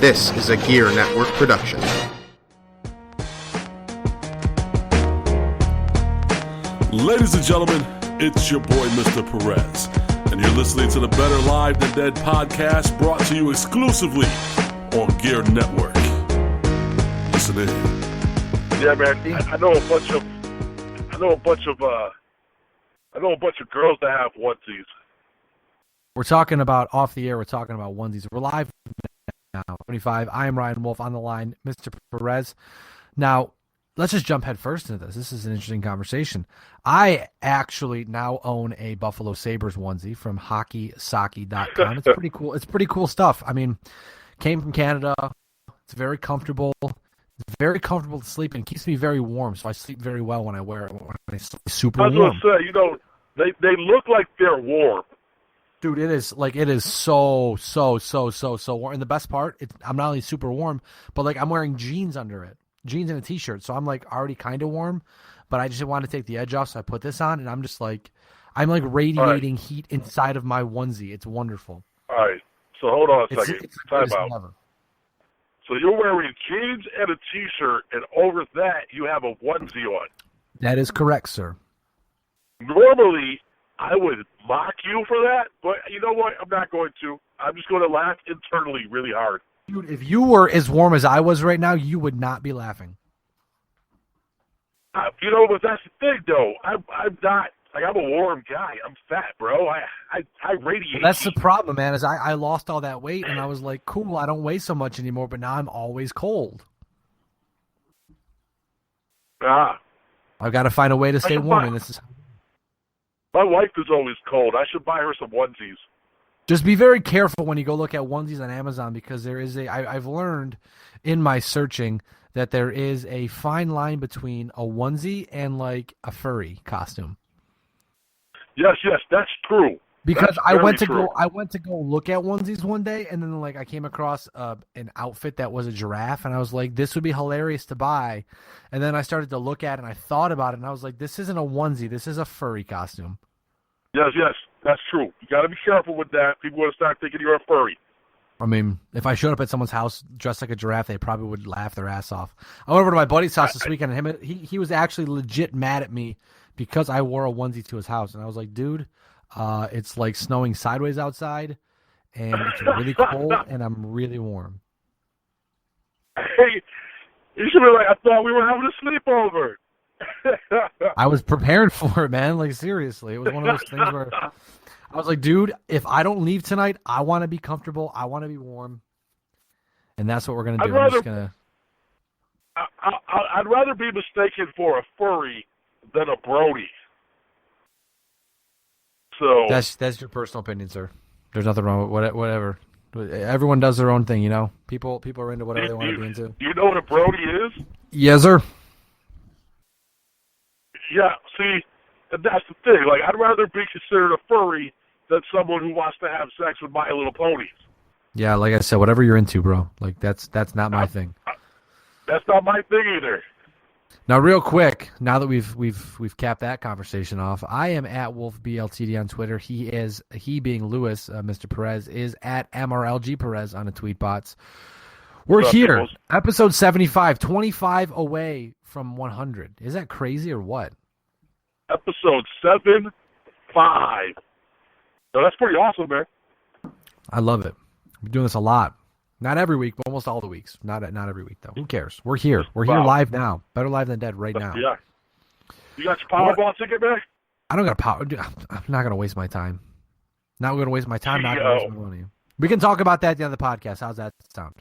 This is a Gear Network production. Ladies and gentlemen, it's your boy, Mr. Perez, and you're listening to the Better Live Than Dead podcast, brought to you exclusively on Gear Network. Listen in. Yeah, man. I know a bunch of girls that have onesies. We're talking about off the air. We're talking about onesies. We're live now. 25. I am Ryan Wolf on the line, Mr. Perez. Now, let's just jump head first into this. This is an interesting conversation. I actually now own a Buffalo Sabres onesie from HockeySocky.com. It's pretty cool. It's pretty cool stuff. I mean, came from Canada. It's very comfortable. It's very comfortable to sleep in. It keeps me very warm, so I sleep very well when I wear it. When I sleep super warm. I was going to say, they look like they're warm. Dude, it is so warm. And the best part, I'm not only super warm, but I'm wearing jeans under it. Jeans and a t-shirt. So I'm already kind of warm, but I just want to take the edge off. So I put this on and I'm just I'm radiating heat inside of my onesie. It's wonderful. All right. So hold on a second. Time out. Ever. So you're wearing jeans and a t-shirt, and over that you have a onesie on. That is correct, sir. Normally, I would mock you for that, but you know what? I'm not going to. I'm just going to laugh internally really hard. Dude, if you were as warm as I was right now, you would not be laughing. But that's the thing, though. I'm not. I'm a warm guy. I'm fat, bro. I radiate. That's the problem, man, is I lost all that weight, and I was like, cool, I don't weigh so much anymore, but now I'm always cold. I've got to find a way to stay warm, and this is... My wife is always cold. I should buy her some onesies. Just be very careful when you go look at onesies on Amazon, because there is I've learned in my searching that there is a fine line between a onesie and a furry costume. Yes, that's true. Because I went to go look at onesies one day, and then I came across an outfit that was a giraffe, and I was like, this would be hilarious to buy. And then I started to look at it, and I thought about it, and I was like, this isn't a onesie, this is a furry costume. Yes, that's true. You got to be careful with that. People are going to start thinking you're a furry. I mean, if I showed up at someone's house dressed like a giraffe, they probably would laugh their ass off. I went over to my buddy's house this weekend, and he was actually legit mad at me because I wore a onesie to his house. And I was like, dude, it's snowing sideways outside, and it's really cold, and I'm really warm. Hey, you should be like, I thought we were having a sleepover. I was prepared for it, man. Seriously. It was one of those things where I was like, dude, if I don't leave tonight, I want to be comfortable. I want to be warm. And that's what we're going to do. I'd rather be mistaken for a furry than a Brody. So that's your personal opinion, sir. There's nothing wrong with whatever. Everyone does their own thing, People are into whatever they want to be into. Do you know what a Brody is? Yes, sir. Yeah, see, that's the thing. I'd rather be considered a furry than someone who wants to have sex with My Little Ponies. Yeah, like I said, whatever you're into, bro. That's not my thing. That's not my thing either. Now, real quick, now that we've capped that conversation off, I am at Wolf BLTD on Twitter. He being Lewis, Mr. Perez, is at MRLG Perez on the tweet bots. We're here, peoples? Episode 75, 25 away from 100. Is that crazy or what? Episode 75. No, that's pretty awesome, man. I love it. We're doing this a lot. Not every week, but almost all the weeks. Not every week, though. Who cares? We're here. We're here live now. Better live than dead right now. Yeah. You got your Powerball ticket back? I don't got a power. I'm not going to waste my time. Not going to waste my time. Not going to waste my money. We can talk about that at the end of the podcast. How's that sound?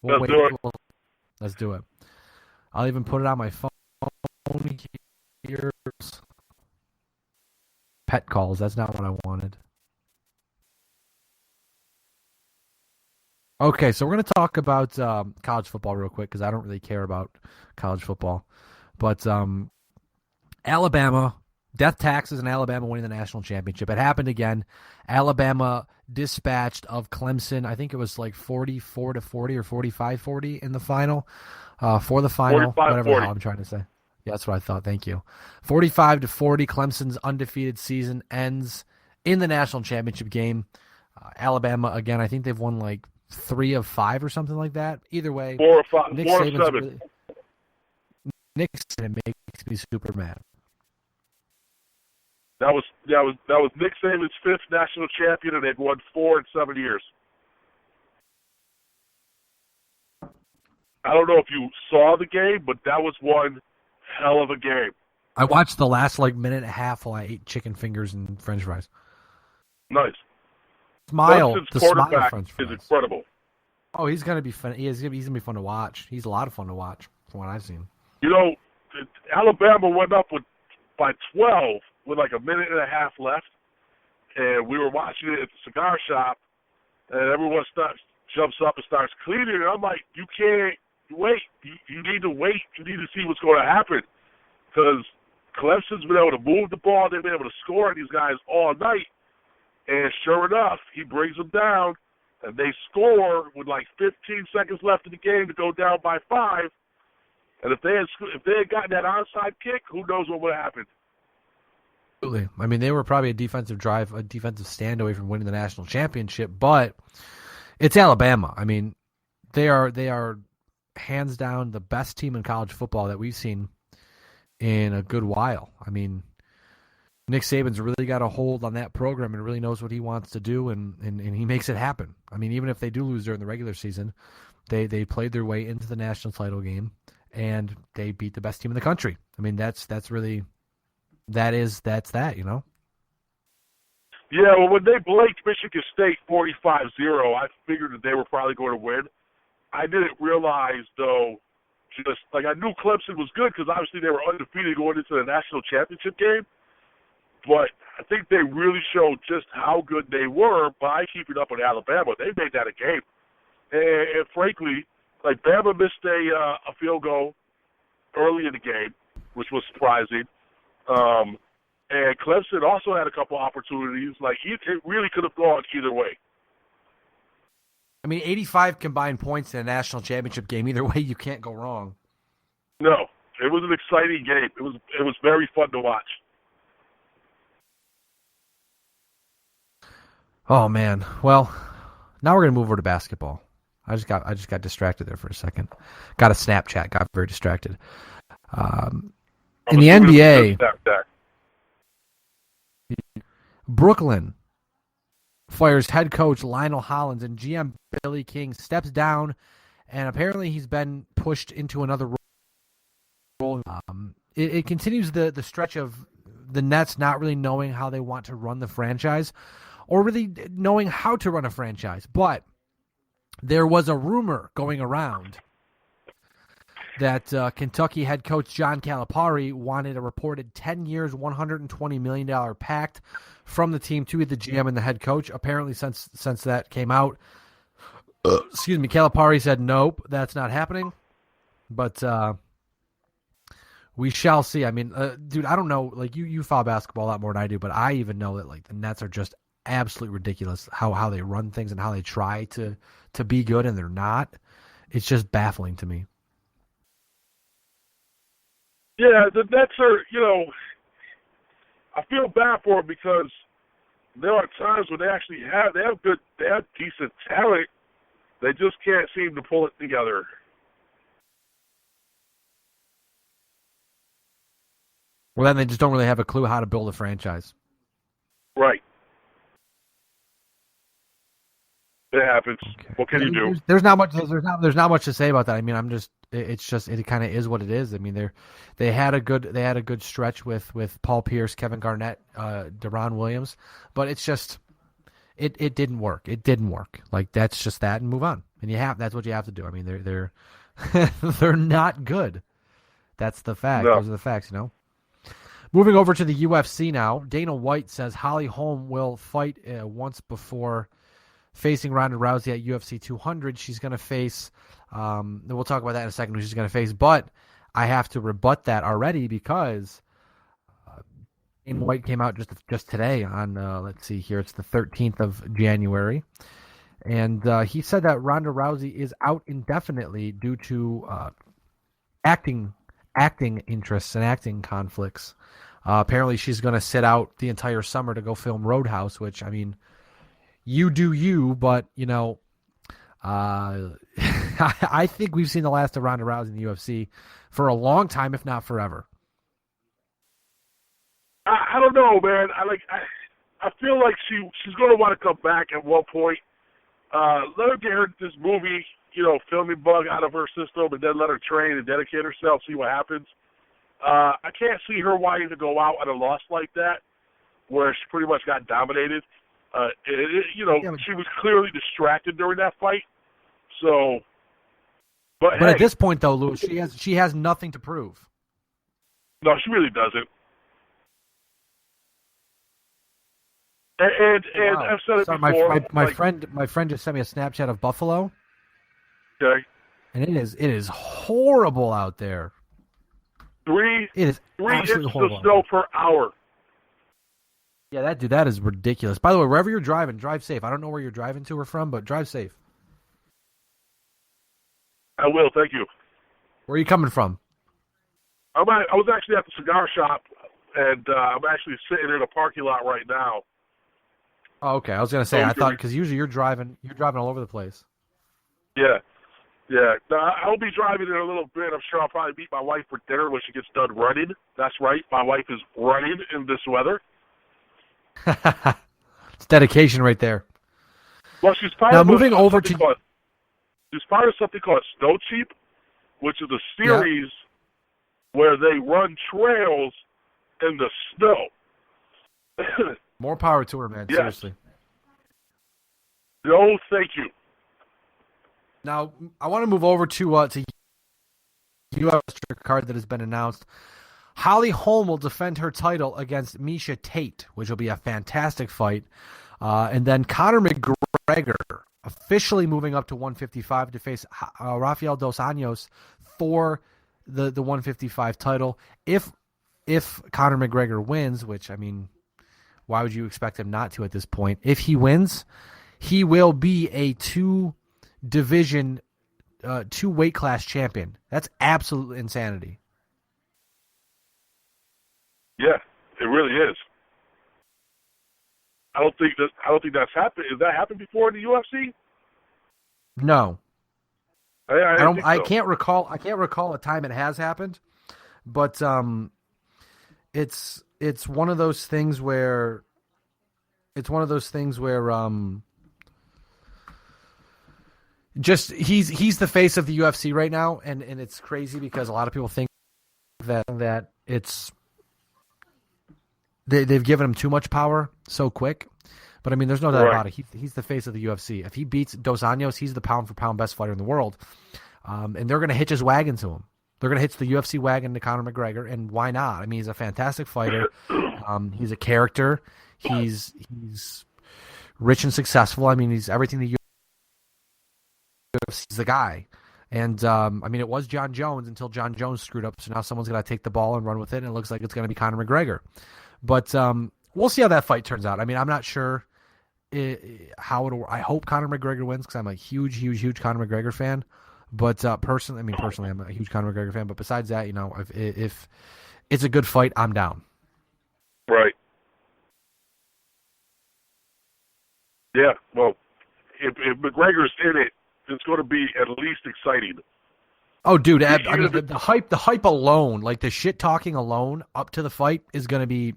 Let's do it. Let's do it. I'll even put it on my phone here. Pet calls. That's not what I wanted. Okay, so we're going to talk about college football real quick because I don't really care about college football. But Alabama, death taxes and Alabama winning the national championship. It happened again. Alabama dispatched of Clemson. I think it was 44-40 or 45-40 in the final. For the final, whatever the hell I'm trying to say. Yeah, that's what I thought. Thank you. 45-40, Clemson's undefeated season ends in the national championship game. Alabama, again, I think they've won 3 of 5 or something like that. Either way, 4 or 5, Nick 4 or Saban's 7. really, Nick Saban makes me super mad. That was Nick Saban's 5th national champion, and they've won 4 in 7 years. I don't know if you saw the game, but that was one hell of a game. I watched the last minute and a half while I ate chicken fingers and French fries. Nice. The quarterback French is fries. incredible. Oh, he's gonna be fun. He's gonna be fun to watch. He's a lot of fun to watch from what I've seen. You know, Alabama went up by 12 with like a minute and a half left, and we were watching it at the cigar shop, and everyone jumps up and starts cleaning, and I'm like, you can't wait. You need to wait. You need to see what's going to happen, because Clemson's been able to move the ball. They've been able to score these guys all night, and sure enough, he brings them down, and they score with like 15 seconds left in the game to go down by 5. And if they had gotten that onside kick, who knows what would have happened? Absolutely. I mean, they were probably a defensive stand away from winning the national championship, but it's Alabama. I mean, they are hands down the best team in college football that we've seen in a good while. I mean, Nick Saban's really got a hold on that program and really knows what he wants to do, and he makes it happen. I mean, even if they do lose during the regular season, they played their way into the national title game, and they beat the best team in the country. I mean, that's that, you know? Yeah, well, when they blanked Michigan State 45-0, I figured that they were probably going to win. I didn't realize, though, just like I knew Clemson was good because obviously they were undefeated going into the national championship game. But I think they really showed just how good they were by keeping up with Alabama. They made that a game. And frankly, like Bama missed a field goal early in the game, which was surprising. And Clemson also had a couple opportunities. Like it really could have gone either way. I mean, 85 combined points in a national championship game. Either way, you can't go wrong. No, it was an exciting game. It was very fun to watch. Oh man. Well, now we're gonna move over to basketball. I just got distracted there for a second. Got a Snapchat. Got very distracted. In the NBA, Brooklyn fires head coach Lionel Hollins, and GM Billy King steps down, and apparently he's been pushed into another role. It continues the stretch of the Nets not really knowing how they want to run the franchise, or really knowing how to run a franchise. But there was a rumor going around that Kentucky head coach John Calipari wanted a reported 10 years, $120 million pact from the team to be the GM and the head coach. Apparently, since that came out, Calipari said, nope, that's not happening. But we shall see. I mean, dude, I don't know. Like, you follow basketball a lot more than I do, but I even know that, like, the Nets are just absolutely ridiculous how they run things and how they try to be good, and they're not. It's just baffling to me. Yeah, the Nets are, I feel bad for them because there are times when they have decent talent. They just can't seem to pull it together. Well, then they just don't really have a clue how to build a franchise. Right. It happens. Okay. What can you do? There's not much. There's not much to say about that. I mean, it kind of is what it is. I mean, they had a good stretch with Paul Pierce, Kevin Garnett, Deron Williams, but it's just it didn't work. It didn't work. Like, that's just that, and move on. And that's what you have to do. I mean, they're they're not good. That's the fact. No. Those are the facts, Moving over to the UFC now, Dana White says Holly Holm will fight once before facing Ronda Rousey at UFC 200. She's going to face, we'll talk about that in a second, who she's going to face, but I have to rebut that already because Dana White came out just today on, let's see here, it's the 13th of January, and he said that Ronda Rousey is out indefinitely due to acting interests and acting conflicts. Apparently she's going to sit out the entire summer to go film Roadhouse, which, I mean, you do you, but, I think we've seen the last of Ronda Rousey in the UFC for a long time, if not forever. I don't know, man. I feel like she's going to want to come back at one point. Let her get this movie, filming bug out of her system, and then let her train and dedicate herself, see what happens. I can't see her wanting to go out on a loss like that, where she pretty much got dominated. She was clearly distracted during that fight. So, but hey, at this point, though, Louis, she has nothing to prove. No, she really doesn't. And wow. I've said it before. My friend just sent me a Snapchat of Buffalo. Okay. And it is horrible out there. Three inches of snow per hour. Yeah, that is ridiculous. By the way, wherever you're driving, drive safe. I don't know where you're driving to or from, but drive safe. I will, thank you. Where are you coming from? I was actually at the cigar shop, and I'm actually sitting in a parking lot right now. Oh, okay. I was gonna say, I thought because usually you're driving all over the place. Yeah. Now, I'll be driving in a little bit. I'm sure I'll probably meet my wife for dinner when she gets done running. That's right. My wife is running in this weather. It's dedication right there. Well, she's part now of moving over to. She's part of something called Snow Cheap, which is a series where they run trails in the snow. More power to her, man. Yes. Seriously. No, thank you. Now, I want to move over to UFC card that has been announced. Holly Holm will defend her title against Miesha Tate, which will be a fantastic fight. And then Conor McGregor officially moving up to 155 to face Rafael Dos Anjos for the 155 title. If Conor McGregor wins, which, I mean, why would you expect him not to at this point? If he wins, he will be a two weight class champion. That's absolute insanity. Yeah, it really is. I don't think that's happened. Has that happened before in the UFC? No. I so. can't recall a time it has happened, but it's one of those things where just he's the face of the UFC right now, and it's crazy because a lot of people think that it's they've given him too much power so quick. But I mean, there's no doubt about it. He's the face of the UFC. If he beats Dos Anjos, he's the pound for pound best fighter in the world. And they're going to hitch his wagon to him. They're going to hitch the UFC wagon to Conor McGregor, and why not? I mean, he's a fantastic fighter. He's a character. He's rich and successful. I mean, he's everything the UFC's the guy. And I mean, it was John Jones until John Jones screwed up. So now someone's going to take the ball and run with it, and it looks like it's going to be Conor McGregor. But we'll see how that fight turns out. I mean, I'm not sure how it'll. I hope Conor McGregor wins because I'm a huge Conor McGregor fan. But personally, I'm a huge Conor McGregor fan. But besides that, if it's a good fight, I'm down. Right. Yeah. Well, if McGregor's in it, it's going to be at least exciting. Oh, dude! I mean, the hype alone, like the shit talking alone, up to the fight is going to be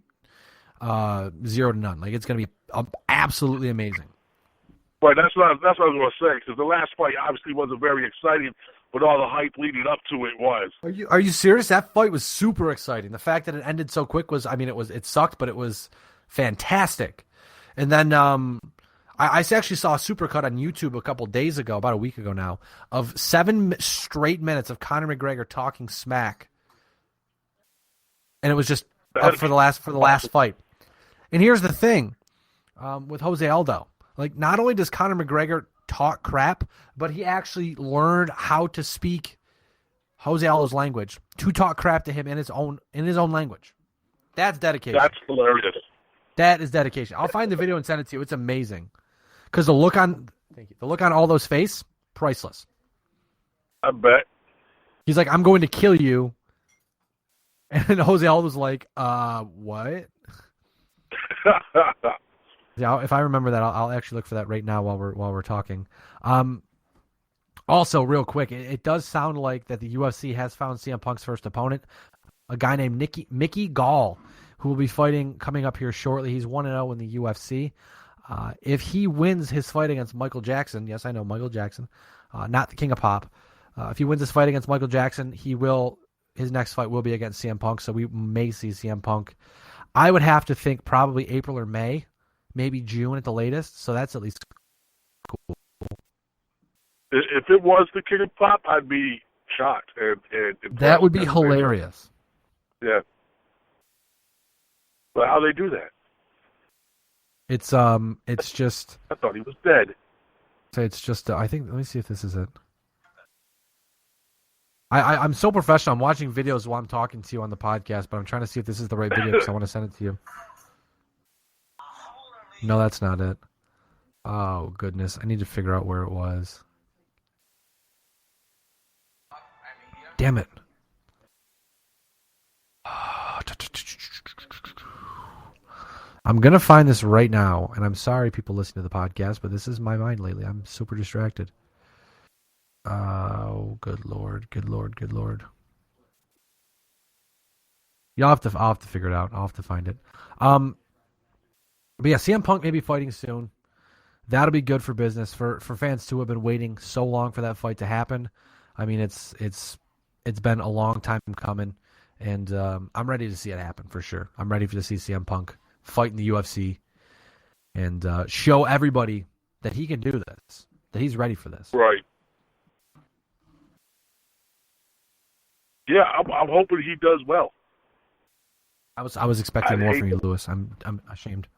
0 to none. Like it's going to be absolutely amazing. Right, that's what I was going to say, because the last fight obviously wasn't very exciting, but all the hype leading up to it was. Are you serious? That fight was super exciting. The fact that it ended so quick was, I mean, it sucked, but it was fantastic. And then I actually saw a supercut on YouTube a couple days ago, about a week ago now, of 7 straight minutes of Conor McGregor talking smack, and it was just up for the last fight. And here's the thing, with Jose Aldo. Like, not only does Conor McGregor talk crap, but he actually learned how to speak Jose Aldo's language to talk crap to him in his own language. That's dedication. That's hilarious. That is dedication. I'll find the video and send it to you. It's amazing. Because the look on Aldo's face, priceless. I bet. He's like, I'm going to kill you. And Jose Aldo's like, what? Yeah, if I remember that, I'll actually look for that right now while we're talking. Also, real quick, it does sound like that the UFC has found CM Punk's first opponent, a guy named Mickey Gall, who will be fighting coming up here shortly. He's 1-0 in the UFC. If he wins his fight against Michael Jackson, yes, I know Michael Jackson, not the King of Pop. If he wins his fight against Michael Jackson, his next fight will be against CM Punk, so we may see CM Punk. I would have to think probably April or May, maybe June at the latest, so that's at least cool. If it was the King of Pop, I'd be shocked. And that would be hilarious. Yeah. But how they do that? It's just. I thought he was dead. So it's just. I think. Let me see if this is it. I'm so professional. I'm watching videos while I'm talking to you on the podcast, but I'm trying to see if this is the right video because I want to send it to you. No, that's not it. Oh goodness, I need to figure out where it was. Damn it. I'm going to find this right now, and I'm sorry people listening to the podcast, but this is my mind lately. I'm super distracted. Oh, good Lord, good Lord, good Lord. I'll have to figure it out. I'll have to find it. But yeah, CM Punk may be fighting soon. That'll be good for business for fans too who have been waiting so long for that fight to happen. I mean, it's been a long time coming, and I'm ready to see it happen for sure. I'm ready to see CM Punk fight in the UFC and show everybody that he can do this, that he's ready for this. Right. Yeah, I'm hoping he does well. I was expecting more from you, Lewis. I'm ashamed.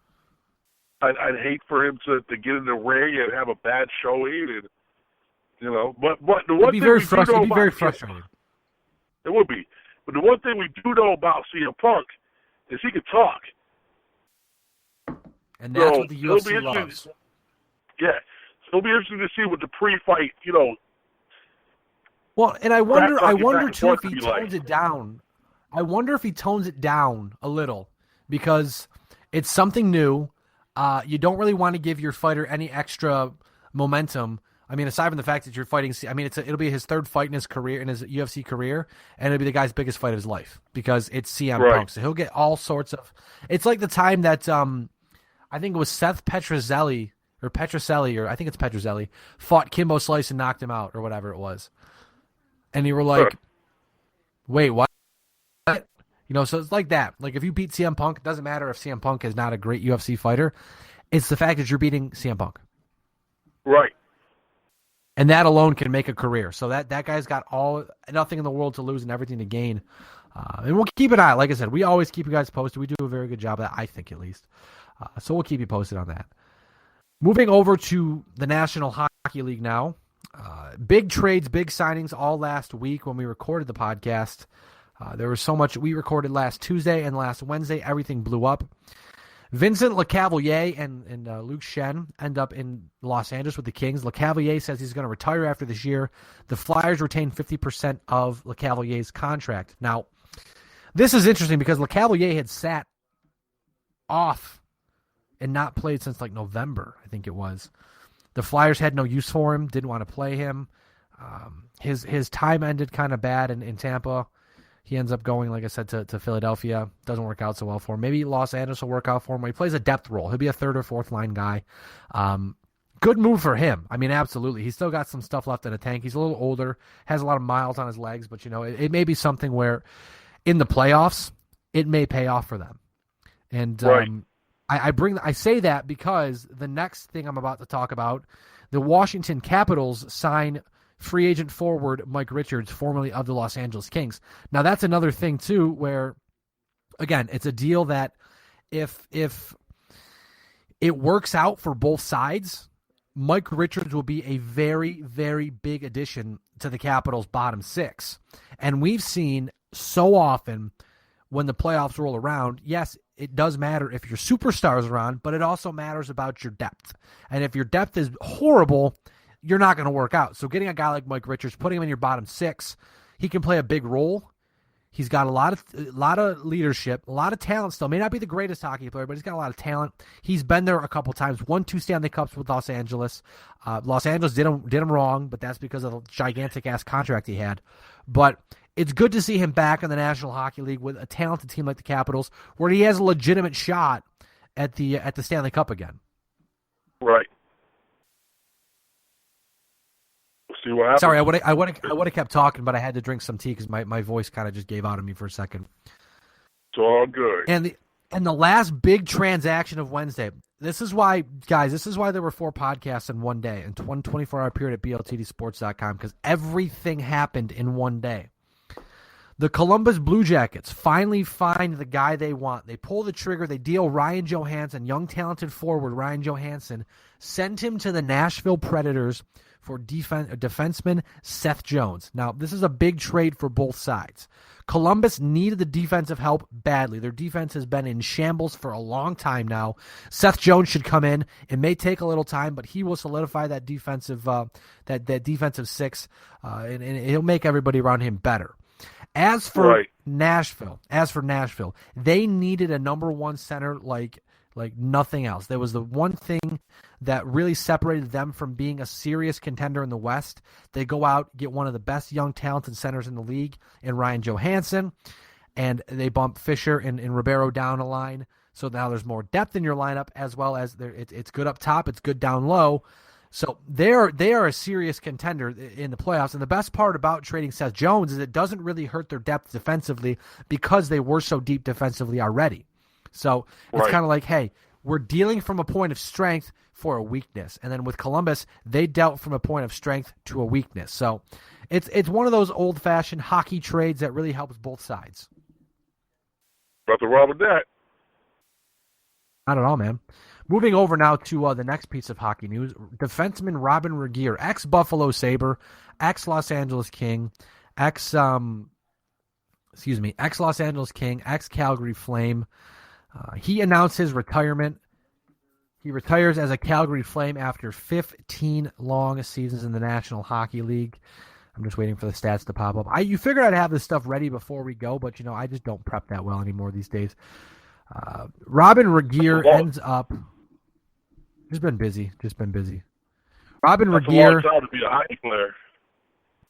I'd hate for him to get in the ring and have a bad showing, and But the one thing we do know about very frustrating. It would be. But the one thing we do know about CM Punk is he can talk. And that's what the UFC loves. Yeah. So it'll be interesting to see what the pre-fight, Well, and I wonder too if he tones it down. I wonder if he tones it down a little because it's something new. You don't really want to give your fighter any extra momentum. I mean, aside from the fact that you're fighting, it'll be his third fight in his career, in his UFC career, and it'll be the guy's biggest fight of his life because it's CM Punk. So he'll get all sorts of. It's like the time that I think it was Seth Petrozelli, or I think it's Petrozelli, fought Kimbo Slice and knocked him out, or whatever it was, and you were like, "Wait, what?" So it's like that. Like if you beat CM Punk, it doesn't matter if CM Punk is not a great UFC fighter. It's the fact that you're beating CM Punk. Right. And that alone can make a career. So that guy's got nothing in the world to lose and everything to gain. And we'll keep an eye. Like I said, we always keep you guys posted. We do a very good job of that, I think at least. So we'll keep you posted on that. Moving over to the National Hockey League now. Big trades, big signings all last week when we recorded the podcast. There was so much. We recorded last Tuesday and last Wednesday. Everything blew up. Vincent Lecavalier and Luke Shen end up in Los Angeles with the Kings. Lecavalier says he's going to retire after this year. The Flyers retain 50% of Lecavalier's contract. Now, this is interesting because Lecavalier had sat off and not played since like November, I think it was. The Flyers had no use for him, didn't want to play him. His time ended kind of bad in Tampa. He ends up going, like I said, to Philadelphia. Doesn't work out so well for him. Maybe Los Angeles will work out for him. He plays a depth role. He'll be a third or fourth line guy. Good move for him. I mean, absolutely. He's still got some stuff left in the tank. He's a little older, has a lot of miles on his legs, but it may be something where in the playoffs, it may pay off for them. And right. I say that because the next thing I'm about to talk about, the Washington Capitals sign free agent forward Mike Richards, formerly of the Los Angeles Kings. Now that's another thing too, where again, it's a deal that if it works out for both sides, Mike Richards will be a very, very big addition to the Capitals' bottom six. And we've seen so often when the playoffs roll around, yes, it does matter if your superstars are on, but it also matters about your depth. And if your depth is horrible, you're not going to work out. So getting a guy like Mike Richards, putting him in your bottom six, he can play a big role. He's got a lot of leadership, a lot of talent still. May not be the greatest hockey player, but he's got a lot of talent. He's been there a couple times, won 2 Stanley Cups with Los Angeles. Los Angeles did him wrong, but that's because of the gigantic-ass contract he had. But it's good to see him back in the National Hockey League with a talented team like the Capitals, where he has a legitimate shot at the Stanley Cup again. Right. We'll see what happens. Sorry, I would have kept talking, but I had to drink some tea because my voice kind of just gave out on me for a second. It's all good. And the last big transaction of Wednesday. This is why, guys. This is why there were 4 podcasts in one day and 24-hour period at BLTDsports.com, because everything happened in one day. The Columbus Blue Jackets finally find the guy they want. They pull the trigger. They deal Ryan Johansen, young talented forward Ryan Johansen, send him to the Nashville Predators for defenseman Seth Jones. Now, this is a big trade for both sides. Columbus needed the defensive help badly. Their defense has been in shambles for a long time now. Seth Jones should come in. It may take a little time, but he will solidify that defensive that defensive six, and he'll make everybody around him better. As for Nashville, they needed a number 1 center like nothing else. There was the one thing that really separated them from being a serious contender in the West. They go out, get one of the best young talented centers in the league in Ryan Johansen, and they bump Fisher and Ribeiro down a line. So now there's more depth in your lineup, as well as it's good up top, it's good down low. So they are a serious contender in the playoffs. And the best part about trading Seth Jones is it doesn't really hurt their depth defensively because they were so deep defensively already. So it's kind of like, hey, we're dealing from a point of strength for a weakness. And then with Columbus, they dealt from a point of strength to a weakness. So it's one of those old-fashioned hockey trades that really helps both sides. Nothing wrong with that. Not at all, man. Moving over now to the next piece of hockey news. Defenseman Robin Regehr, ex-Buffalo Sabre, ex-Los Angeles King, ex-Los Angeles King, ex-Calgary Flame. He announced his retirement. He retires as a Calgary Flame after 15 long seasons in the National Hockey League. I'm just waiting for the stats to pop up. You figured I'd have this stuff ready before we go, but, I just don't prep that well anymore these days. Robin Regehr ends up... Just been busy. Robin That's Regehr... a long time to be a hockey player.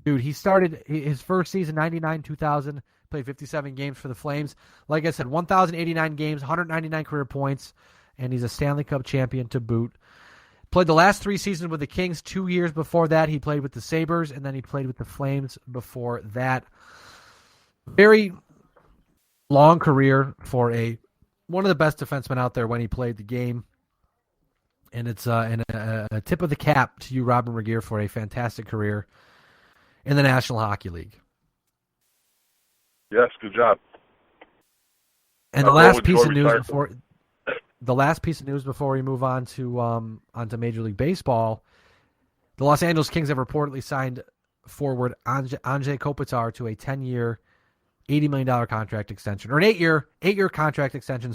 Dude, he started his first season, 99-2000, played 57 games for the Flames. Like I said, 1,089 games, 199 career points, and he's a Stanley Cup champion to boot. Played the last 3 seasons with the Kings. 2 years before that, he played with the Sabres, and then he played with the Flames before that. Very long career for one of the best defensemen out there when he played the game. And it's a tip of the cap to you, Robin Regehr, for a fantastic career in the National Hockey League. Yes, good job. And the last piece of news before we move on to onto Major League Baseball, the Los Angeles Kings have reportedly signed forward Anze Kopitar to a 10-year, $80 million contract extension, or an 8-year contract extension.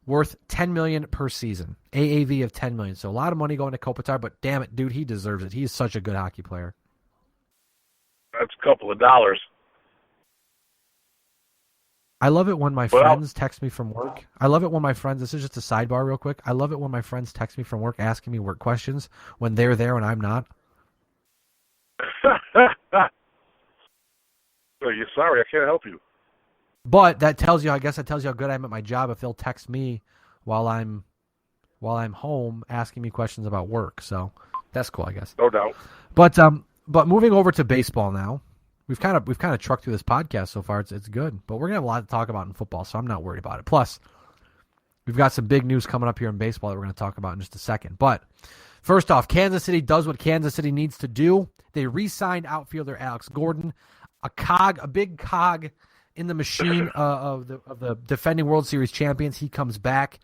Worth $10 million per season, AAV of $10 million. So a lot of money going to Kopitar, but damn it, dude, he deserves it. He's such a good hockey player. That's a couple of dollars. I love it when my friends text me from work. This is just a sidebar real quick. I love it when my friends text me from work asking me work questions when they're there and I'm not. You're sorry, I can't help you. But that tells you how good I am at my job if they'll text me while I'm home asking me questions about work. So that's cool, I guess. No doubt. But moving over to baseball now. We've kind of trucked through this podcast so far. It's good, but we're gonna have a lot to talk about in football, so I'm not worried about it. Plus, we've got some big news coming up here in baseball that we're gonna talk about in just a second. But first off, Kansas City does what Kansas City needs to do. They re-signed outfielder Alex Gordon, a big cog in the machine of the defending World Series champions. He comes back.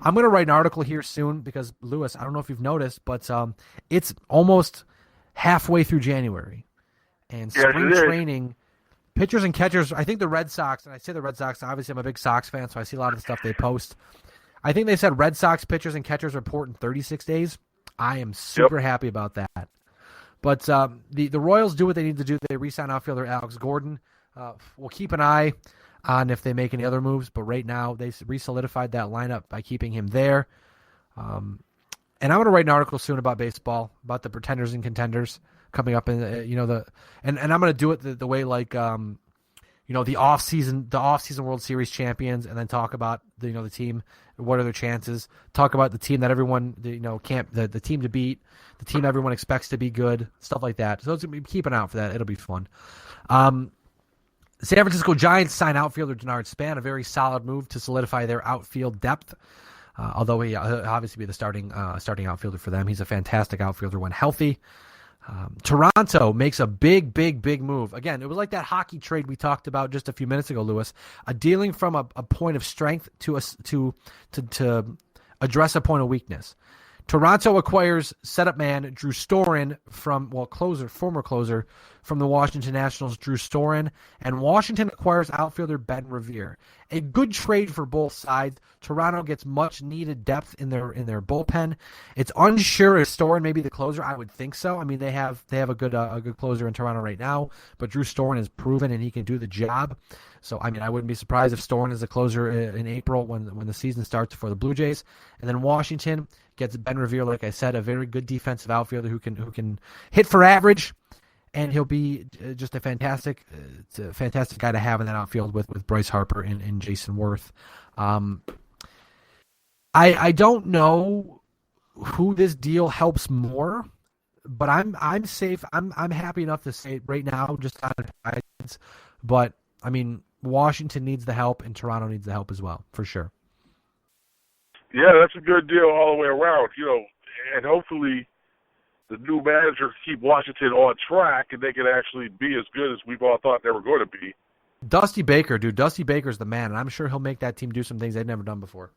I'm going to write an article here soon because, Lewis, I don't know if you've noticed, but it's almost halfway through January. And spring training, pitchers and catchers, I think the Red Sox, and I say the Red Sox, obviously I'm a big Sox fan, so I see a lot of the stuff they post. I think they said Red Sox pitchers and catchers report in 36 days. I am super happy about that. But the Royals do what they need to do. They re-sign outfielder Alex Gordon. We'll keep an eye on if they make any other moves, but right now they re-solidified that lineup by keeping him there. And I'm going to write an article soon about baseball, about the pretenders and contenders coming up in and I'm going to do it the way like the off-season World Series champions, and then talk about the team, what are their chances, talk about the team that everyone the team to beat, the team everyone expects to be good, stuff like that. So it's going to be, keep an eye out for that. It'll be fun. San Francisco Giants sign outfielder Denard Span, a very solid move to solidify their outfield depth. Although he'll obviously be the starting outfielder for them. He's a fantastic outfielder when healthy. Toronto makes a big move. Again, it was like that hockey trade we talked about just a few minutes ago, Lewis. A dealing from a point of strength to address a point of weakness. Toronto acquires setup man Drew Storen former closer from the Washington Nationals, Drew Storen, and Washington acquires outfielder Ben Revere. A good trade for both sides. Toronto gets much needed depth in their bullpen. It's unsure if Storen may be the closer. I would think so. I mean, they have a good closer in Toronto right now, but Drew Storen is proven and he can do the job. So I mean, I wouldn't be surprised if Storen is the closer in April when the season starts for the Blue Jays. And then Washington gets Ben Revere, like I said, a very good defensive outfielder who can hit for average, and he'll be just a fantastic guy to have in that outfield with Bryce Harper and Jason Worth. I don't know who this deal helps more, but I'm safe. I'm happy enough to say it right now, just on guidance. But I mean, Washington needs the help, and Toronto needs the help as well, for sure. Yeah, that's a good deal all the way around, and hopefully the new manager can keep Washington on track and they can actually be as good as we've all thought they were going to be. Dusty Baker's the man, and I'm sure he'll make that team do some things they've never done before.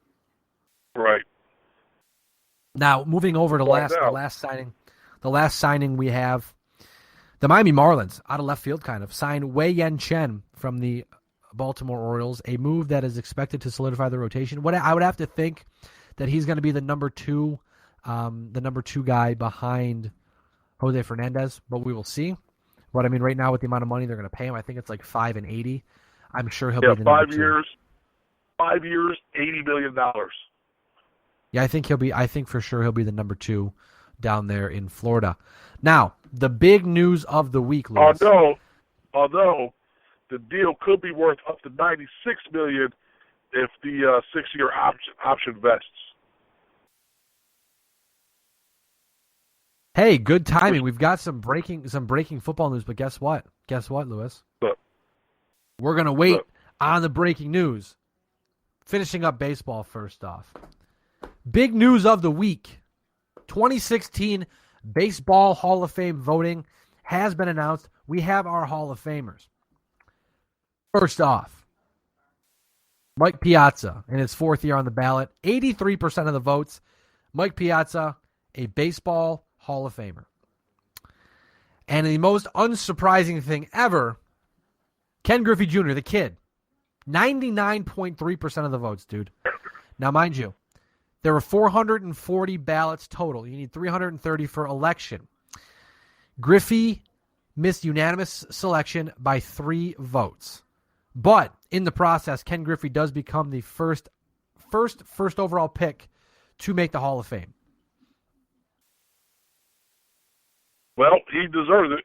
Right. Now, moving over to the last signing we have, the Miami Marlins, out of left field kind of, signed Wei Yen Chen from the Baltimore Orioles, a move that is expected to solidify the rotation. What I would have to think that he's going to be the number two guy behind Jose Fernandez, but we will see. But I mean, right now with the amount of money they're going to pay him, I think it's like $5 and $80. I'm sure he'll be the number 5 years, $80 million. Yeah, I think for sure he'll be the number 2 down there in Florida. Now, the big news of the week, Lewis. Although the deal could be worth up to $96 million if the 6-year option vests. Hey, good timing. We've got some breaking football news, but guess what? Lewis? What? We're going to wait on the breaking news. Finishing up baseball first off. Big news of the week. 2016 Baseball Hall of Fame voting has been announced. We have our Hall of Famers. First off, Mike Piazza in his 4th year on the ballot. 83% of the votes. Mike Piazza, a Baseball Hall of Famer. And the most unsurprising thing ever, Ken Griffey Jr., the kid. 99.3% of the votes, dude. Now, mind you, there were 440 ballots total. You need 330 for election. Griffey missed unanimous selection by 3 votes. But in the process, Ken Griffey does become the first overall pick to make the Hall of Fame. Well, he deserves it.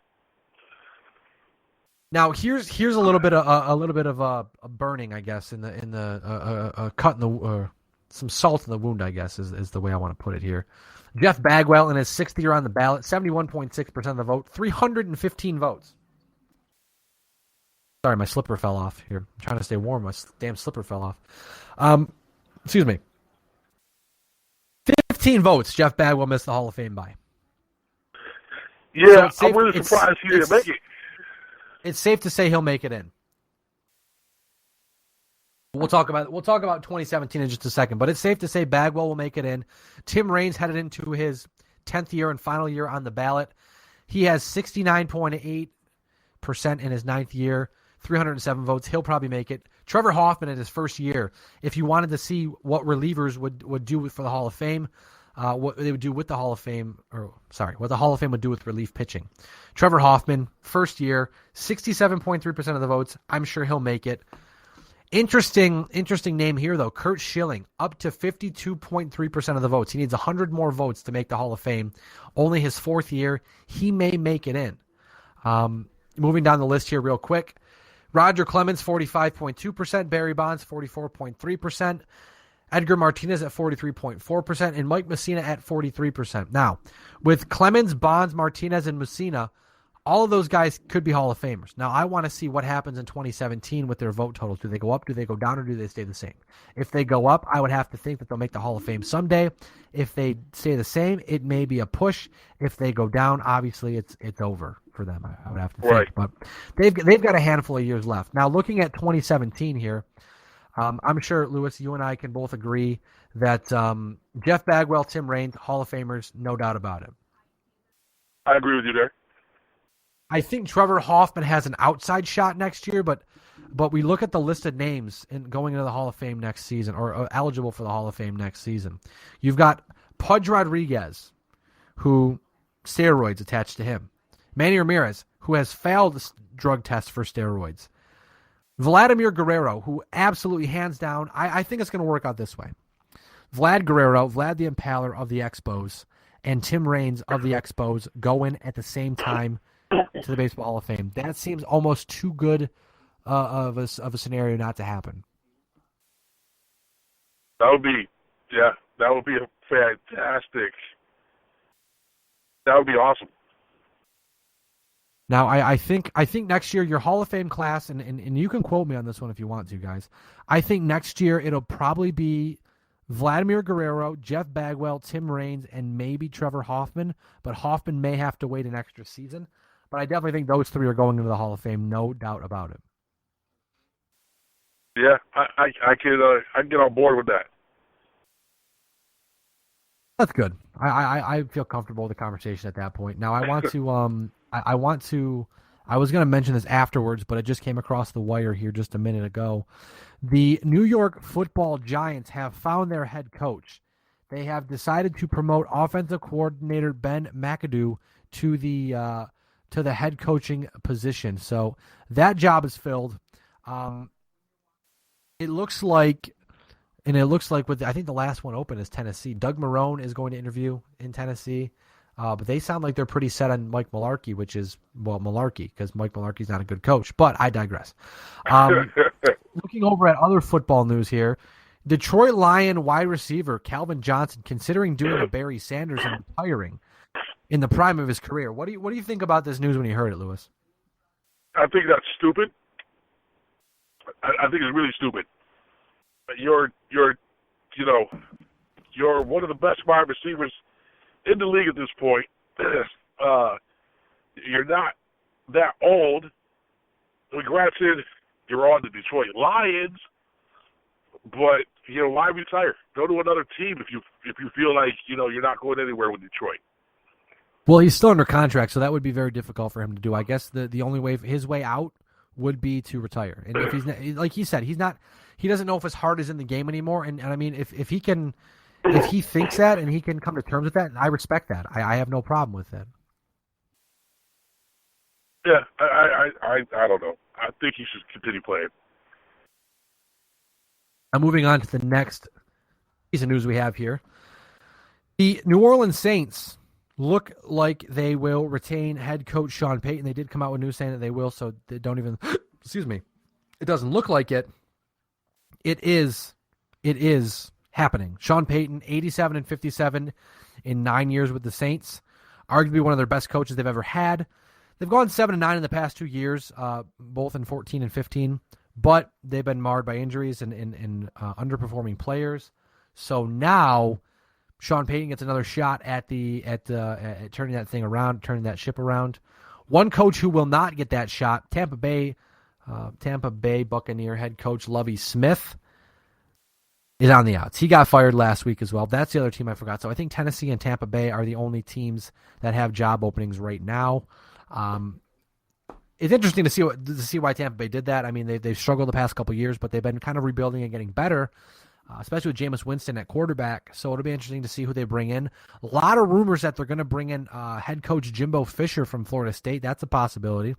Now here's a little bit of a burning, I guess, in the cut in the some salt in the wound, I guess, is the way I want to put it here. Jeff Bagwell in his 6th year on the ballot, 71.6% of the vote, 315 votes. Sorry, my slipper fell off here. I'm trying to stay warm. My damn slipper fell off. Excuse me. 15 votes Jeff Bagwell missed the Hall of Fame by. Yeah, so I'm really surprised he didn't make it. It's safe to say he'll make it in. We'll talk about 2017 in just a second, but it's safe to say Bagwell will make it in. Tim Raines headed into his 10th year and final year on the ballot. He has 69.8% in his 9th year, 307 votes. He'll probably make it. Trevor Hoffman in his 1st year, if you wanted to see what relievers would do for the Hall of Fame, what they would do with the Hall of Fame, what the Hall of Fame would do with relief pitching. Trevor Hoffman, first year, 67.3% of the votes. I'm sure he'll make it. Interesting name here, though. Curt Schilling, up to 52.3% of the votes. He needs 100 more votes to make the Hall of Fame. Only his fourth year. He may make it in. Moving down the list here real quick. Roger Clemens, 45.2%. Barry Bonds, 44.3%. Edgar Martinez at 43.4%. And Mike Mussina at 43%. Now, with Clemens, Bonds, Martinez, and Mussina, all of those guys could be Hall of Famers. Now, I want to see what happens in 2017 with their vote totals. Do they go up? Do they go down? Or do they stay the same? If they go up, I would have to think that they'll make the Hall of Fame someday. If they stay the same, it may be a push. If they go down, obviously it's over for them, I would have to think. Right. But they've got a handful of years left. Now, looking at 2017 here, I'm sure, Lewis, you and I can both agree that Jeff Bagwell, Tim Raines, Hall of Famers, no doubt about it. I agree with you there. I think Trevor Hoffman has an outside shot next year, but we look at the listed names in going into the Hall of Fame next season, or eligible for the Hall of Fame next season. You've got Pudge Rodriguez, who steroids attached to him. Manny Ramirez, who has failed drug tests for steroids. Vladimir Guerrero, who absolutely hands down, I think it's going to work out this way. Vlad Guerrero, Vlad the Impaler of the Expos, and Tim Raines of the Expos go in at the same time to the Baseball Hall of Fame. That seems almost too good of a scenario not to happen. That would be a fantastic. That would be awesome. Now, I think next year your Hall of Fame class, and you can quote me on this one if you want to, guys. I think next year it'll probably be Vladimir Guerrero, Jeff Bagwell, Tim Raines, and maybe Trevor Hoffman. But Hoffman may have to wait an extra season. But I definitely think those three are going into the Hall of Fame, no doubt about it. Yeah, I can get on board with that. That's good. I feel comfortable with the conversation at that point. Now I want to I was going to mention this afterwards, but it just came across the wire here just a minute ago. The New York Football Giants have found their head coach. They have decided to promote offensive coordinator Ben McAdoo to the head coaching position. So that job is filled. It looks like I think the last one open is Tennessee. Doug Marrone is going to interview in Tennessee. But they sound like they're pretty set on Mike Mularkey, which is, malarkey, because Mike Mularkey's not a good coach. But I digress. Looking over at other football news here, Detroit Lion wide receiver Calvin Johnson considering doing a Barry Sanders and retiring in the prime of his career. What do you think about this news when you heard it, Lewis? I think that's stupid. I think it's really stupid. You're one of the best wide receivers in the league at this point. You're not that old. Granted, you're on the Detroit Lions, but why retire? Go to another team if you feel like you're not going anywhere with Detroit. Well, he's still under contract, so that would be very difficult for him to do. I guess the only way his way out would be to retire. And if he's not, like he said, he doesn't know if his heart is in the game anymore. And I mean, if he thinks that and he can come to terms with that, I respect that. I have no problem with that. Yeah, I don't know. I think he should continue playing. I'm moving on to the next piece of news we have here. The New Orleans Saints look like they will retain head coach Sean Payton. They did come out with news saying that they will, so they don't even excuse me. It doesn't look like it. It is happening. Sean Payton, 87-57 in 9 years with the Saints. Arguably one of their best coaches they've ever had. They've gone 7-9 in the past 2 years, both in 14 and 15, but they've been marred by injuries and underperforming players. So now Sean Payton gets another shot at turning that thing around, turning that ship around. One coach who will not get that shot, Tampa Bay Buccaneer head coach Lovie Smith, is on the outs. He got fired last week as well. That's the other team I forgot. So I think Tennessee and Tampa Bay are the only teams that have job openings right now. It's interesting to see why Tampa Bay did that. I mean, they've struggled the past couple of years, but they've been kind of rebuilding and getting better. especially with Jameis Winston at quarterback. So it'll be interesting to see who they bring in. A lot of rumors that they're going to bring in head coach Jimbo Fisher from Florida State. That's a possibility.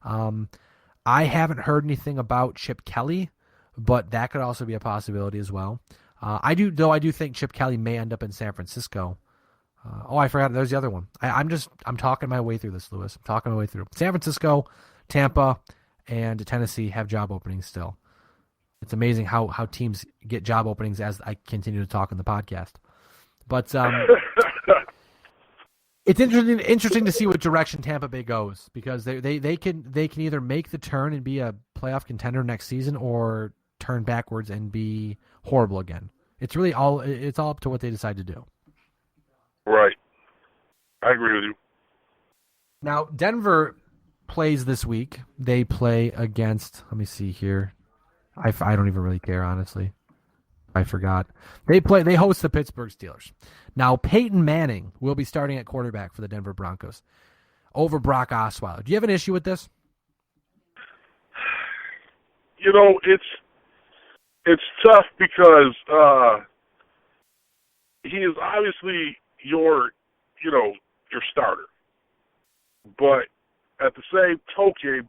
I haven't heard anything about Chip Kelly, but that could also be a possibility as well. I do think Chip Kelly may end up in San Francisco. I forgot. There's the other one. I'm talking my way through this, Lewis. I'm talking my way through. San Francisco, Tampa, and Tennessee have job openings still. It's amazing how teams get job openings as I continue to talk in the podcast. But it's interesting to see what direction Tampa Bay goes, because they can either make the turn and be a playoff contender next season, or turn backwards and be horrible again. It's all up to what they decide to do. Right. I agree with you. Now, Denver plays this week. They play against, let me see here. I don't even really care, honestly. I forgot. They host the Pittsburgh Steelers. Now, Peyton Manning will be starting at quarterback for the Denver Broncos over Brock Osweiler. Do you have an issue with this? It's tough because he is obviously your starter. But at the same token,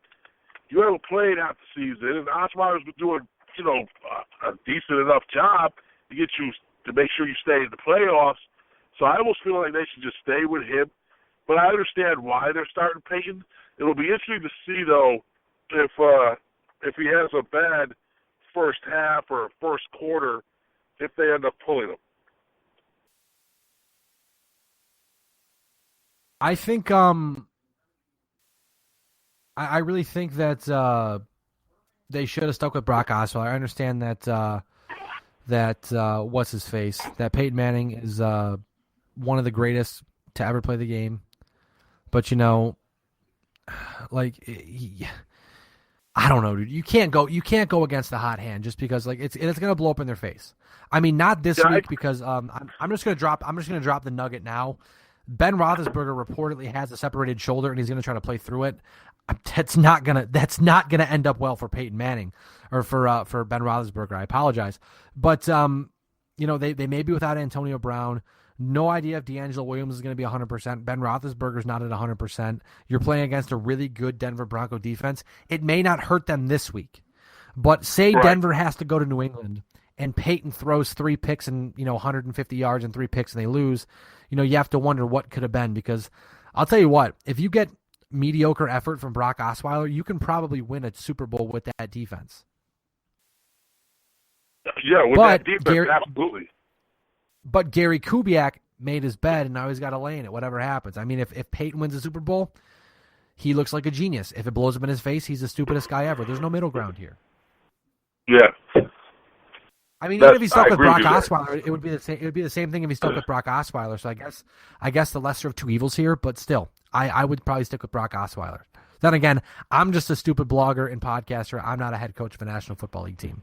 you haven't played out the season, and Osweiler's been doing, a decent enough job to get you to make sure you stay in the playoffs. So I almost feel like they should just stay with him. But I understand why they're starting Peyton. It'll be interesting to see, though, if he has a bad first half or first quarter, if they end up pulling him. I think I really think that they should have stuck with Brock Osweiler. I understand that what's his face? That Peyton Manning is one of the greatest to ever play the game. But I don't know, dude. You can't go against the hot hand just because it's going to blow up in their face. I mean, not this week, because I'm just going to drop the nugget now. Ben Roethlisberger reportedly has a separated shoulder, and he's going to try to play through it. That's not gonna end up well for Peyton Manning or for Ben Roethlisberger. I apologize, but they may be without Antonio Brown. No idea if D'Angelo Williams is going to be 100%. Ben Roethlisberger's not at 100%. You're playing against a really good Denver Bronco defense. It may not hurt them this week, but say Denver has to go to New England and Peyton throws 3 picks and 150 yards and 3 picks and they lose. You have to wonder what could have been, because I'll tell you what, if you get mediocre effort from Brock Osweiler, you can probably win a Super Bowl with that defense. Yeah, with that defense, absolutely. But Gary Kubiak made his bed, and now he's got to lay in it, whatever happens. I mean, if Peyton wins the Super Bowl, he looks like a genius. If it blows up in his face, he's the stupidest guy ever. There's no middle ground here. Yeah. I mean, even if he stuck with Brock Osweiler, it would be the same. It would be the same thing if he stuck with Brock Osweiler. So I guess the lesser of two evils here. But still, I would probably stick with Brock Osweiler. Then again, I'm just a stupid blogger and podcaster. I'm not a head coach of a National Football League team.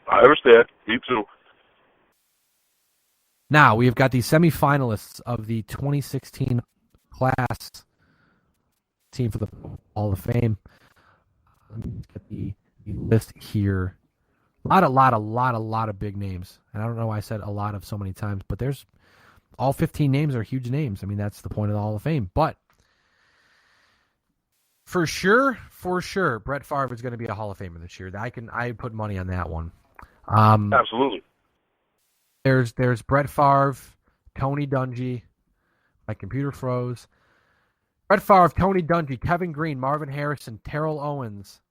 I understand. Me too. Now we have got the semifinalists of the 2016 class team for the Hall of Fame. Let me get the list here. A lot of big names. And I don't know why I said a lot of so many times, but there's all 15 names are huge names. I mean, that's the point of the Hall of Fame. But for sure, Brett Favre is going to be a Hall of Famer this year. I put money on that one. Absolutely. There's Brett Favre, Tony Dungy. My computer froze. Brett Favre, Tony Dungy, Kevin Green, Marvin Harrison, Terrell Owens,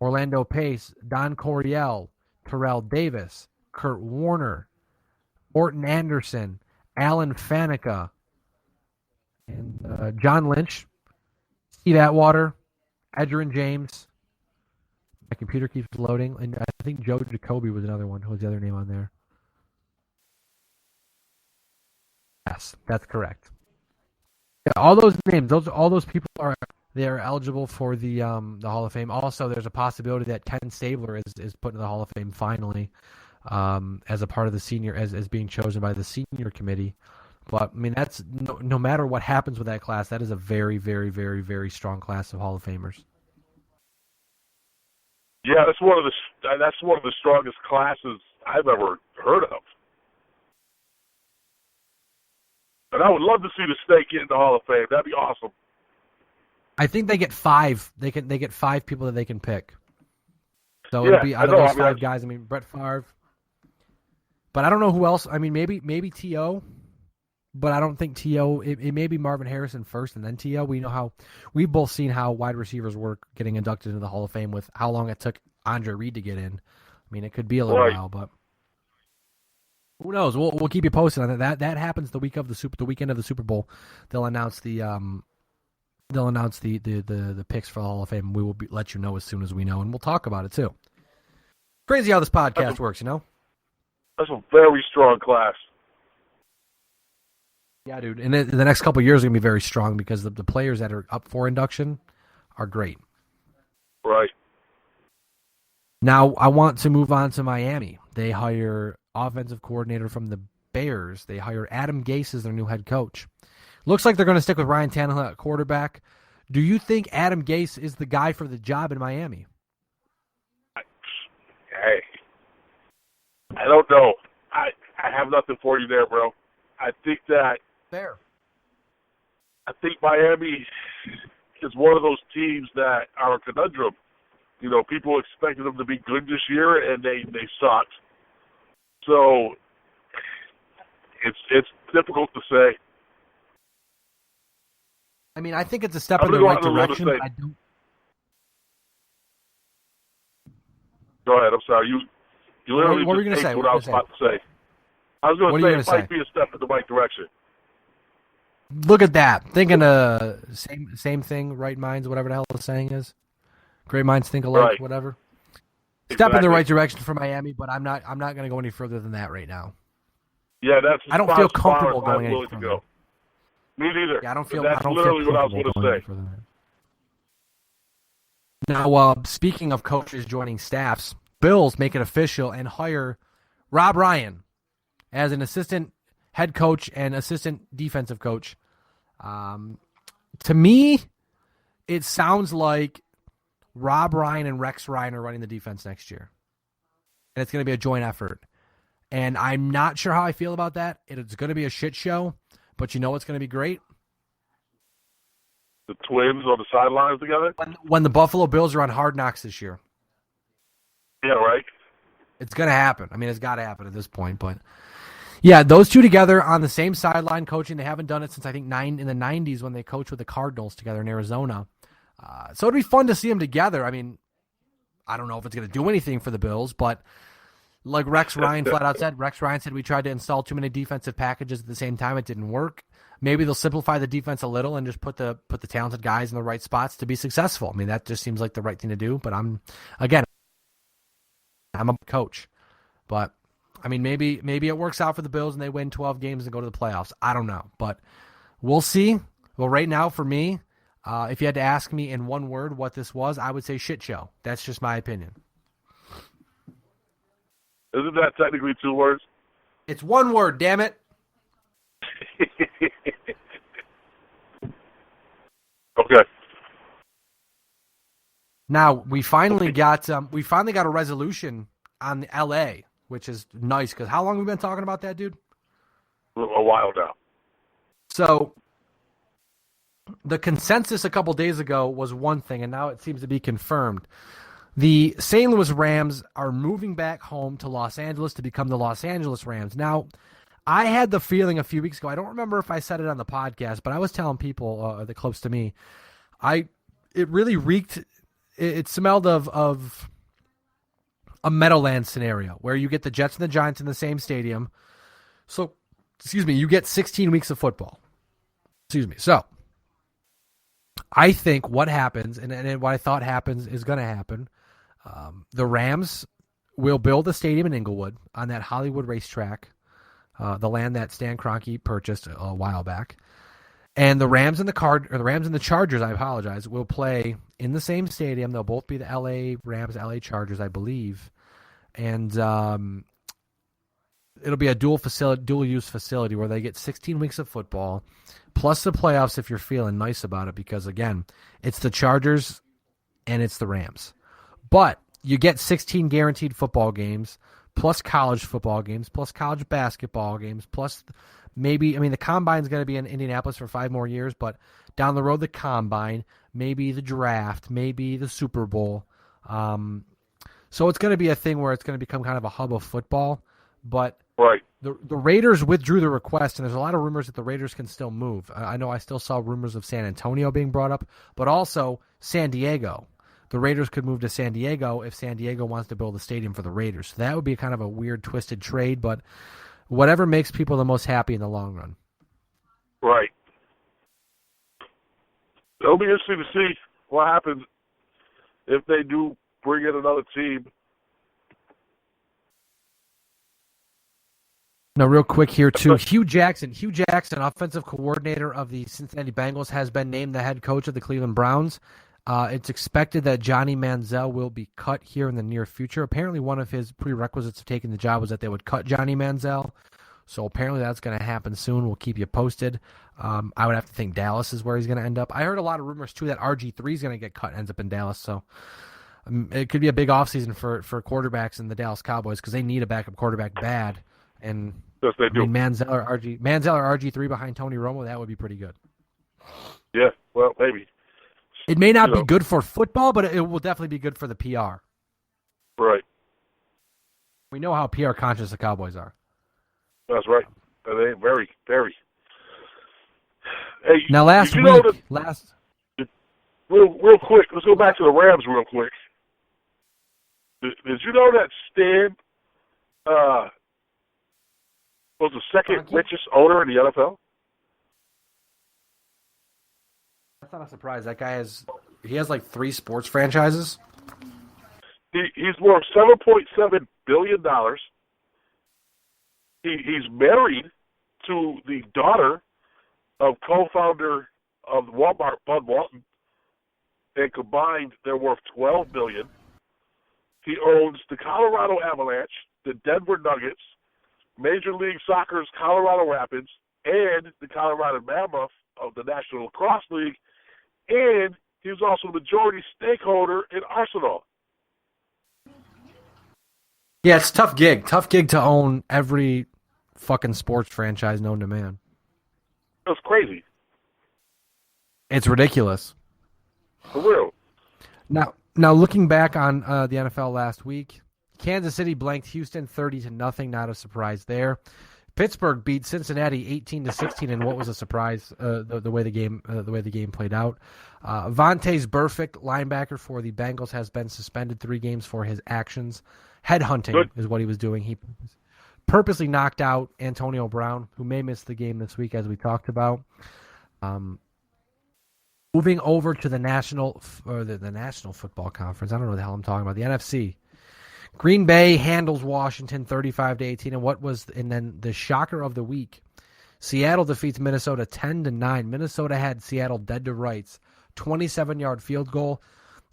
Orlando Pace, Don Coryell, Terrell Davis, Kurt Warner, Morton Anderson, Alan Faneca, and John Lynch, Steve Atwater, Edgerrin James. My computer keeps loading, and I think Joe Jacoby was another one. Who was the other name on there? Yes, that's correct. Yeah, all those names, all those people are eligible for the Hall of Fame. Also, there's a possibility that Ken Stabler is put in the Hall of Fame finally, as a part of the senior, as being chosen by the senior committee. But I mean, that's no matter what happens with that class, that is a very, very, very, very strong class of Hall of Famers. Yeah, that's one of the strongest classes I've ever heard of. And I would love to see the State get in the Hall of Fame. That'd be awesome. I think they get 5. They get 5 people that they can pick. So it'll be out of those 5 guys. I mean, Brett Favre. But I don't know who else. I mean, maybe T.O., but I don't think T.O. It may be Marvin Harrison first and then T.O. We've both seen how wide receivers work getting inducted into the Hall of Fame with how long it took Andre Reed to get in. I mean, it could be a little while, but who knows? We'll keep you posted on that. That happens the weekend of the Super Bowl. They'll announce the picks for the Hall of Fame. We will let you know as soon as we know, and we'll talk about it too. Crazy how this podcast works, you know? That's a very strong class. Yeah, dude. And the next couple of years are going to be very strong because the players that are up for induction are great. Right. Now, I want to move on to Miami. They hire offensive coordinator from the Bears. They hire Adam Gase as their new head coach. Looks like they're going to stick with Ryan Tannehill at quarterback. Do you think Adam Gase is the guy for the job in Miami? Hey, I don't know. I have nothing for you there, bro. I think Miami is one of those teams that are a conundrum. You know, people expected them to be good this year, and they sucked. So it's difficult to say. I mean, I think it's a step in the right direction. Go ahead. I'm sorry. You literally what were you going to say? What I was about to say. I was going to say it might be a step in the right direction. Look at that. Thinking same thing, right minds, whatever the hell the saying is. Great minds think alike, right. Whatever. Step in the right direction for Miami, but I'm not going to go any further than that right now. Yeah, I don't feel comfortable going any further. Go. Me neither. Yeah, I don't feel. That's literally what I was going to say. Now, speaking of coaches joining staffs, Bills make it official and hire Rob Ryan as an assistant head coach and assistant defensive coach. To me, it sounds like Rob Ryan and Rex Ryan are running the defense next year. And it's going to be a joint effort. And I'm not sure how I feel about that. It's going to be a shit show, but you know what's going to be great? The Twins on the sidelines together? When the Buffalo Bills are on Hard Knocks this year. Yeah, right. It's going to happen. I mean, it's got to happen at this point. But, yeah, those two together on the same sideline coaching. They haven't done it since, I think, in the 90s when they coached with the Cardinals together in Arizona. So it'd be fun to see them together. I mean, I don't know if it's going to do anything for the Bills, but like Rex Ryan flat out said, we tried to install too many defensive packages at the same time. It didn't work. Maybe they'll simplify the defense a little and just put the talented guys in the right spots to be successful. I mean, that just seems like the right thing to do. But I'm a coach. But, I mean, maybe it works out for the Bills and they win 12 games and go to the playoffs. I don't know. But we'll see. Well, right now for me, if you had to ask me in one word what this was, I would say shit show. That's just my opinion. Isn't that technically 2 words? It's 1 word, damn it. Okay. Now we finally got a resolution on LA, which is nice because how long have we been talking about that, dude? A while now. So the consensus a couple days ago was one thing, and now it seems to be confirmed. The St. Louis Rams are moving back home to Los Angeles to become the Los Angeles Rams. Now, I had the feeling a few weeks ago, I don't remember if I said it on the podcast, but I was telling people that close to me, it really reeked, it smelled of a Meadowlands scenario where you get the Jets and the Giants in the same stadium. So, you get 16 weeks of football. So, I think what happens, and what I thought happens is going to happen, the Rams will build a stadium in Inglewood on that Hollywood racetrack, the land that Stan Kroenke purchased a while back. And the Rams and the Chargers, I apologize, will play in the same stadium. They'll both be the LA Rams, LA Chargers, I believe. And it'll be a dual use facility where they get 16 weeks of football plus the playoffs if you're feeling nice about it because, again, it's the Chargers and it's the Rams. But you get 16 guaranteed football games plus college football games, plus college basketball games, plus maybe, the Combine's going to be in Indianapolis for 5 more years, but down the road, the Combine, maybe the draft, maybe the Super Bowl. So it's going to be a thing where it's going to become kind of a hub of football, but right. The Raiders withdrew the request, and there's a lot of rumors that the Raiders can still move. I know I still saw rumors of San Antonio being brought up, but also San Diego. The Raiders could move to San Diego if San Diego wants to build a stadium for the Raiders. So that would be kind of a weird, twisted trade, but whatever makes people the most happy in the long run. Right. It'll be interesting to see what happens if they do bring in another team. Now, real quick here, too. Hugh Jackson, offensive coordinator of the Cincinnati Bengals, has been named the head coach of the Cleveland Browns. It's expected that Johnny Manziel will be cut here in the near future. Apparently, one of his prerequisites of taking the job was that they would cut Johnny Manziel. So apparently that's going to happen soon. We'll keep you posted. I would have to think Dallas is where he's going to end up. I heard a lot of rumors, too, that RG3 is going to get cut, ends up in Dallas. So it could be a big offseason for quarterbacks in the Dallas Cowboys because they need a backup quarterback bad. And yes, they do. Manziel or RG3 behind Tony Romo, that would be pretty good. Yeah, well, maybe. It may not be good for football, but it will definitely be good for the PR. Right. We know how PR conscious the Cowboys are. That's right. And they very, very. Hey, now, last week, real quick, let's go back to the Rams real quick. Did you know that Stan was the second richest owner in the NFL? That's not a surprise. That guy has like 3 sports franchises. He's worth $7.7 billion. He's married to the daughter of co-founder of Walmart, Bud Walton, and combined they're worth $12 billion. He owns the Colorado Avalanche, the Denver Nuggets, Major League Soccer's Colorado Rapids, and the Colorado Mammoth of the National Lacrosse League, and he was also a majority stakeholder in Arsenal. Yeah, it's a tough gig. Tough gig to own every fucking sports franchise known to man. That's crazy. It's ridiculous. For real. Now looking back on the NFL last week, Kansas City blanked Houston 30-0. Not a surprise there. Pittsburgh beat Cincinnati 18-16 in what was a surprise the way the game played out. Vontaze Burfict, linebacker for the Bengals, has been suspended 3 games for his actions. Headhunting is what he was doing. He purposely knocked out Antonio Brown, who may miss the game this week, as we talked about. Moving over to the National Football Conference. I don't know what the hell I'm talking about. The NFC. Green Bay handles Washington 35-18, and then the shocker of the week, Seattle defeats Minnesota 10-9. Minnesota had Seattle dead to rights. 27-yard field goal.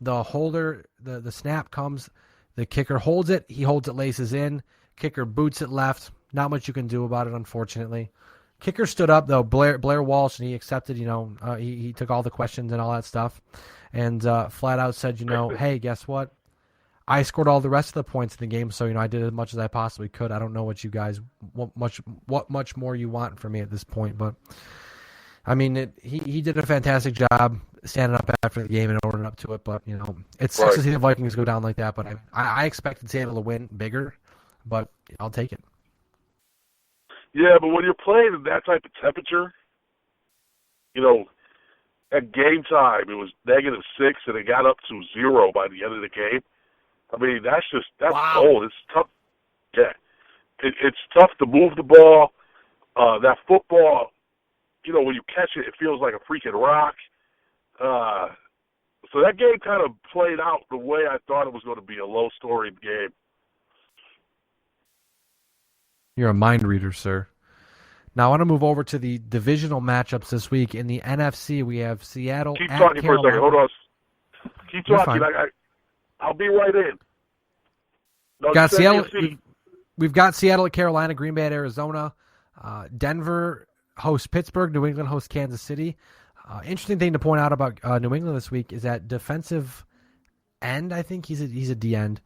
The snap comes. The kicker holds it. He holds it, laces in. Kicker boots it left. Not much you can do about it, unfortunately. Kicker stood up, though, Blair Walsh, and he accepted, he took all the questions and all that stuff, and flat out said, hey, guess what? I scored all the rest of the points in the game, so, I did as much as I possibly could. I don't know what you guys, what much more you want from me at this point, but, he did a fantastic job standing up after the game and owning up to it, but, it sucks to see the Vikings go down like that, but I expected Seattle to win bigger, but I'll take it. Yeah, but when you're playing in that type of temperature, at game time it was -6 and it got up to 0 by the end of the game. That's wow. cold. It's tough. Yeah, it's tough to move the ball. That football, when you catch it, it feels like a freaking rock. So that game kind of played out the way I thought it was going to be, a low-scoring game. You're a mind reader, sir. Now I want to move over to the divisional matchups this week. In the NFC, we have Seattle. Keep at talking Carolina. for a second. Hold on. Keep You're talking. fine. I'll be right in. No, got Seattle. We've got Seattle at Carolina, Green Bay at Arizona, Denver hosts Pittsburgh, New England hosts Kansas City. Interesting thing to point out about New England this week is that defensive end. I think he's a D end.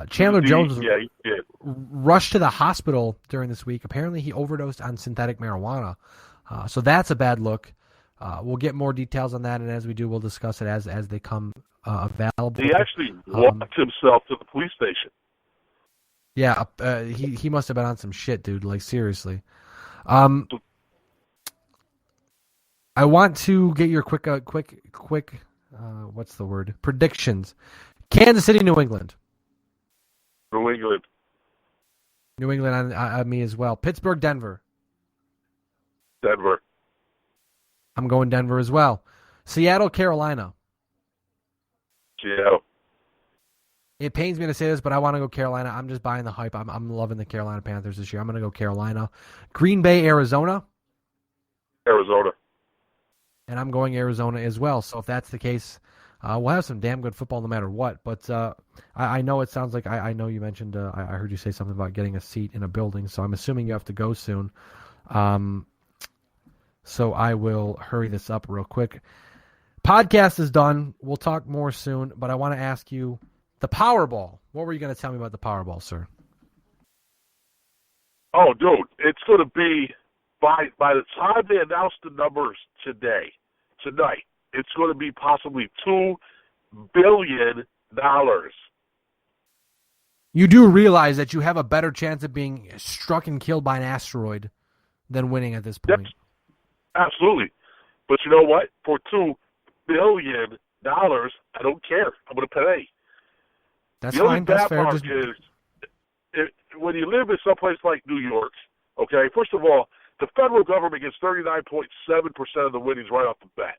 Chandler Jones was he did. rushed to the hospital during this week. Apparently, he overdosed on synthetic marijuana. So that's a bad look. We'll get more details on that, and as we do, we'll discuss it as they come available. He actually walked himself to the police station. Yeah, he must have been on some shit, dude. Like, seriously. I want to get your quick what's the word? Predictions. Kansas City, New England. New England. New England on me as well. Pittsburgh, Denver. Denver. I'm going Denver as well. Seattle, Carolina. Seattle. It pains me to say this, but I want to go Carolina. I'm just buying the hype. I'm loving the Carolina Panthers this year. I'm going to go Carolina. Green Bay, Arizona. Arizona. And I'm going Arizona as well. So if that's the case, we'll have some damn good football no matter what. But I know it sounds like I know you mentioned, I heard you say something about getting a seat in a building. So I'm assuming you have to go soon. So I will hurry this up real quick. Podcast is done. We'll talk more soon. But I want to ask you, the Powerball. What were you going to tell me about the Powerball, sir? Oh, dude, it's going to be by the time they announce the numbers tonight, it's going to be possibly $2 billion. You do realize that you have a better chance of being struck and killed by an asteroid than winning at this point. Yep. Absolutely. But you know what? For $2 billion, I don't care. I'm going to pay. That's the only fine. That's bad fair. part is when you live in someplace like New York, okay, first of all, the federal government gets 39.7% of the winnings right off the bat.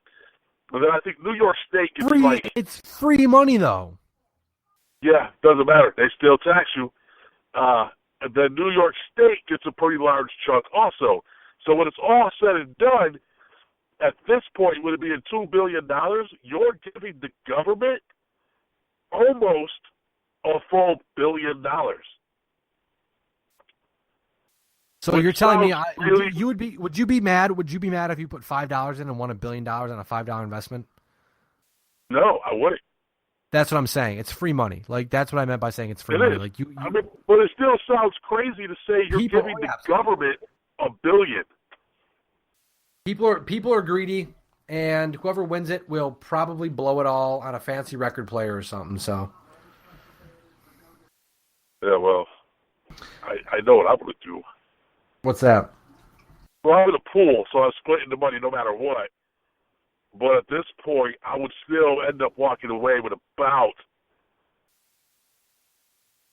And then I think New York State gets it's free money, though. Yeah, doesn't matter. They still tax you. And then New York State gets a pretty large chunk also. So when it's all said and done, at this point, with it being $2 billion, you're giving the government almost a full $1 billion. So you're telling me would you be mad? Would you be mad if you put $5 in and won $1 billion on a $5 investment? No, I wouldn't. That's what I'm saying. It's free money. Like, that's what I meant by saying it's free it money. Is. Like but it still sounds crazy to say you're giving the government $1 billion. People are greedy, and whoever wins it will probably blow it all on a fancy record player or something. So, yeah, well, I know what I'm going to do. What's that? Well, I'm in a pool, so I'm splitting the money no matter what. But at this point, I would still end up walking away with about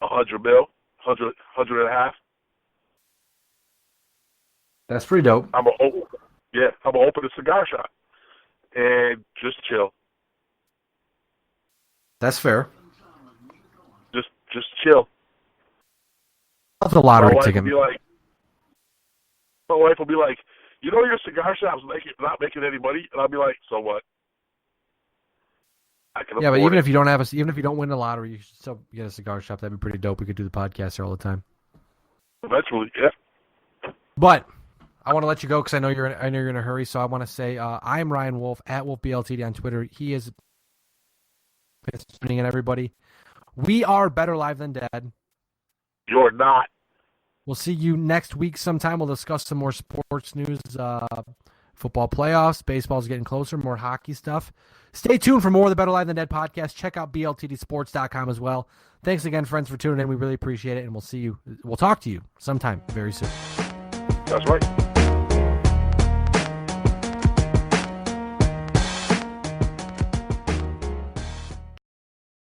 $100 million, $100 and a half. That's pretty dope. I'm gonna open a cigar shop and just chill. That's fair. Just chill. That's a lottery ticket. My wife will be like, you know, your cigar shop's not making any money, and I'll be like, so what? I can. Yeah, but even if you don't win the lottery, you should still get a cigar shop. That'd be pretty dope. We could do the podcast here all the time. Eventually, yeah. But I want to let you go because I know you're in a hurry. So I want to say I'm Ryan Wolf at WolfBLTD on Twitter. He is tuning in, everybody. We are better live than dead. You're not. We'll see you next week sometime. We'll discuss some more sports news, football playoffs, baseball's getting closer, more hockey stuff. Stay tuned for more of the Better Live Than Dead podcast. Check out BLTDsports.com as well. Thanks again, friends, for tuning in. We really appreciate it, and we'll talk to you sometime very soon. That's right.